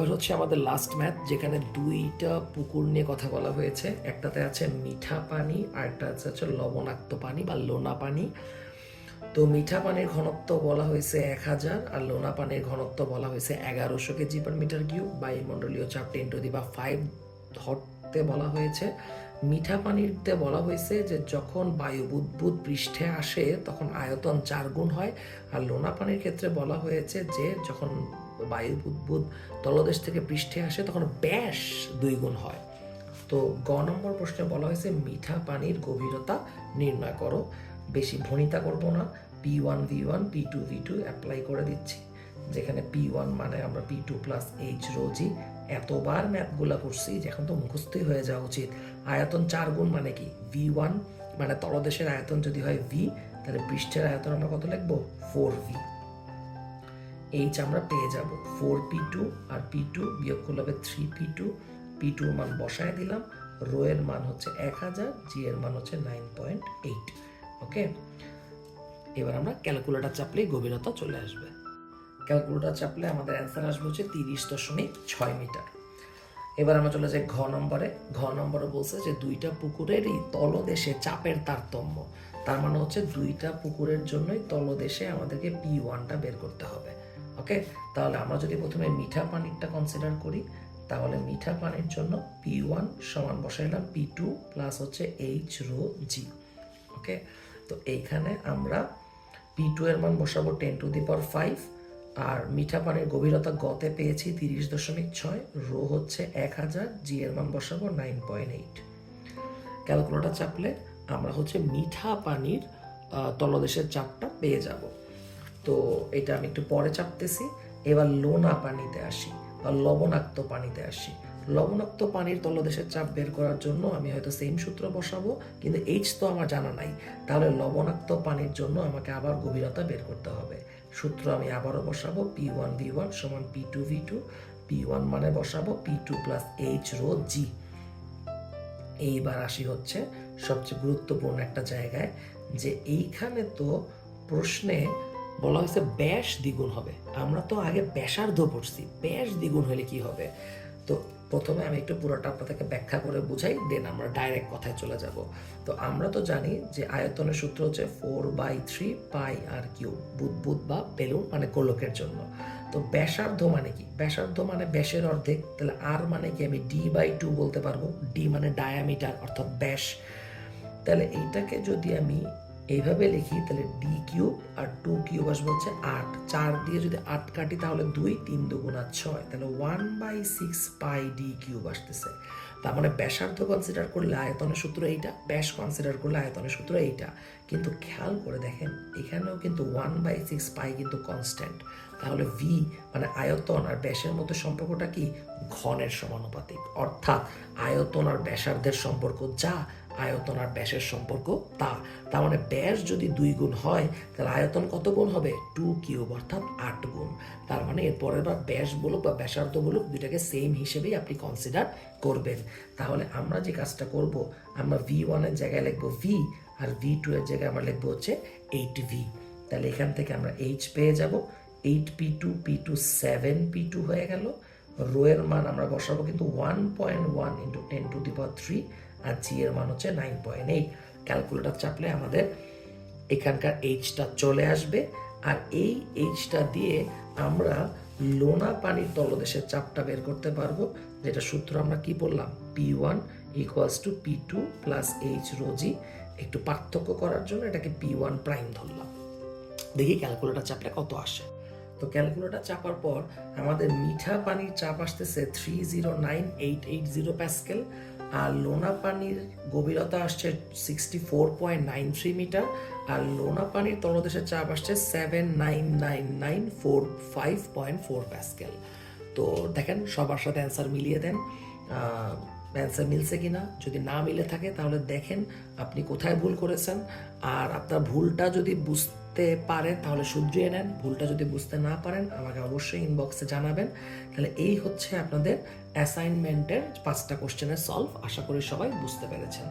এবার হচ্ছে আমাদের লাস্ট ম্যাথ, যেখানে দুইটা পুকুর নিয়ে কথা বলা হয়েছে। একটাতে আছে মিঠা পানি আর একটা আছে লবণাক্ত পানি বা লোনা পানি। তো মিঠা পানির ঘনত্ব বলা হয়েছে 1000 আর লোনা পানির ঘনত্ব বলা হয়েছে 1100 কেজি পার মিটার কিউব। বায়ুমণ্ডলীয় চাপ 10⁵ ধরতে বলা হয়েছে। মিঠা পানিতে বলা হয়েছে যে যখন বায়ু বুদবুদ পৃষ্ঠে আসে তখন আয়তন 4 গুণ হয়, আর লোনা পানির ক্ষেত্রে বলা হয়েছে যে যখন বায়ু বুদবুদ তলদেশ থেকে পৃষ্ঠে আসে তখন ব্যাস 2 গুণ হয়। তো গ নম্বর প্রশ্নে বলা হয়েছে মিঠা পানির গভীরতা নির্ণয় করো। বেশি ভনিতা করব না, P1 V1 P2 V2 apply করে দিচ্ছি, যেখানে P1 মানে আমরা P2 প্লাস H রো জি। এতবার ম্যাথগুলা করছি যে এখন তো মুখস্থই হয়ে যাওয়া উচিত। আয়তন 4 গুণ মানে কি, V1 মানে তলদেশের আয়তন যদি হয় V, তাহলে পৃষ্ঠের আয়তন আমরা কত লিখবো, 4V। H আমরা পেয়ে যাব 4P2 আর P2 বিয়োগ করলে হবে 3P2। P2 এর মান বসায় দিলাম, রো এর মান হচ্ছে 1000, জি এর মান হচ্ছে 9.8। ওকে, এবার আমরা ক্যালকুলেটর চাপলেই গভীরতা চলে আসবে। ক্যালকুলেটর চাপলে আমাদের অ্যান্সার আসবে হচ্ছে 30.6 মিটার। এবার আমরা চলে যাই ঘ নম্বরে। ঘ নম্বরে বলছে যে দুইটা পুকুরেরই তলদেশে চাপের তারতম্য, তার মানে হচ্ছে দুইটা পুকুরের জন্যই তলদেশে আমাদেরকে P1টা বের করতে হবে। ওকে, তাহলে আমরা যদি প্রথমে মিঠা পানিরটা কনসিডার করি, তাহলে মিঠা পানির জন্য P1 সমান বসাইলাম P2 প্লাস হচ্ছে H রো জি। ওকে, তো এইখানে আমরা P2 এর মান বসাবো 10⁵, আর মিঠা পানির গভীরতা গতে পেয়েছি 30.6, রো হচ্ছে 1000, জি এর মান বসাবো 9.8। ক্যালকুলেটর চাপলে আমরা হচ্ছে মিঠা পানির তলদেশের চাপটা পেয়ে যাব। তো এটা আমি একটু পরে চাপতেছি। এবার লোনা পানিতে আসি বা লবণাক্ত পানিতে আসি। লবণাক্ত পানির তলদেশের চাপ বের করার জন্য আমি হয়তো সেম সূত্র বসাবো, কিন্তু এইচ তো আমার জানা নাই। তাহলে লবণাক্ত পানির জন্য আমাকে আবার গভীরতা বের করতে হবে। সূত্র আমি আবারও বসাবো, P1 V1 সমান P2 V2। P1 মানে বসাবো P2 প্লাস H রো জি। এইবার আসি হচ্ছে সবচেয়ে গুরুত্বপূর্ণ একটা জায়গায়, যে এইখানে তো প্রশ্নে বলা হয়েছে ব্যাস দ্বিগুণ হবে। আমরা তো আগে ব্যাসার্ধ পড়ছি, ব্যাস দ্বিগুণ হলে কি হবে। তো প্রথমে আমি একটু পুরোটা আপনাদেরকে ব্যাখ্যা করে বুঝাই, দেন আমরা ডাইরেক্ট কথায় চলে যাব। তো আমরা তো জানি যে আয়তনের সূত্র হচ্ছে 4/3 পাই আর কিউব, বুদবুদ বা বেলুন মানে গোলকের জন্য। তো ব্যাসার্ধ মানে কি, ব্যাসার্ধ মানে ব্যাসের অর্ধেক, তাহলে আর মানে কি আমি D/2 বলতে পারবো। ডি মানে ডায়ামিটার অর্থাৎ ব্যাস। তাহলে এইটাকে যদি আমি এইভাবে লিখি তাহলে ডি কিউব আর 2 কিউব আসবে হচ্ছে 8। 4 দিয়ে যদি 8 কাটি তাহলে 2, 3 দুগুণা 6, তাহলে 1/6 পাই ডি কিউব আসতেছে। তার মানে ব্যাসার্ধ কনসিডার করলে আয়তনের সূত্র এইটা, ব্যাস কনসিডার করলে আয়তনের সূত্র এইটা। কিন্তু খেয়াল করে দেখেন এখানেও কিন্তু 1/6 পাই কিন্তু কনস্ট্যান্ট। তাহলে ভি মানে আয়তন আর ব্যাসের মধ্যে সম্পর্কটা কি, ঘনের সমানুপাতিক। অর্থাৎ আয়তন আর ব্যাসার্ধের সম্পর্ক যা, আয়তন আর ব্যাসের সম্পর্ক তা। তার মানে ব্যাস যদি 2 গুণ হয় তাহলে আয়তন কত গুণ হবে, 2 কিউব অর্থাৎ 8 গুণ। তার মানে এর পরের বার ব্যাস বলুক বা ব্যাসার্ধ বলুক, দুইটাকে সেম হিসেবেই আপনি কনসিডার করবেন। তাহলে আমরা যে কাজটা করব, আমরা V1 এর জায়গায় লিখবো V, আর V2 এর জায়গায় আমরা লিখবো হচ্ছে 8V। তাহলে এখান থেকে আমরা H পেয়ে যাব 8P2 P2 7P2 হয়ে গেল। রো এর মান আমরা বসাবো কিন্তু 1.1 ইন্টু 10⁵, আর জি এর মান হচ্ছে 9.8। ক্যালকুলেটর চাপলে আমাদের এখানকার এইচটা চলে আসবে, আর এই এইচটা দিয়ে আমরা লোনা পানির তলদেশের চাপটা বের করতে পারবো, যেটা সূত্র আমরা কি বললাম, P1 = P2 plus H rho জি। একটু পার্থক্য করার জন্য এটাকে P1 প্রাইম ধরলাম। দেখি ক্যালকুলেটর চাপলে কত আসে। তো ক্যালকুলেটর চাপার পর আমাদের মিঠা পানির চাপ আসতেছে 309880 প্যাসকেল, আর লোনা পানির গভীরতা আসছে 64.93 মিটার, আর লোনা পানির তলদেশের চাপ আসছে 79994 প্যাসকেল। তো দেখেন সবার সাথে অ্যান্সার মিলিয়ে দেন, অ্যান্সার মিলছে কিনা। যদি না মিলে থাকে তাহলে দেখেন আপনি কোথায় ভুল করেছেন, আর আপনার ভুলটা যদি বুঝতে পারেন তাহলে শুধরিয়ে নেন। ভুলটা যদি বুঝতে না পারেন আমাকে অবশ্যই ইনবক্সে জানাবেন। তাহলে এই হচ্ছে আপনাদের অ্যাসাইনমেন্টের 5টা কোশ্চেনের সলভ। আশা করি সবাই বুঝতে পেরেছেন।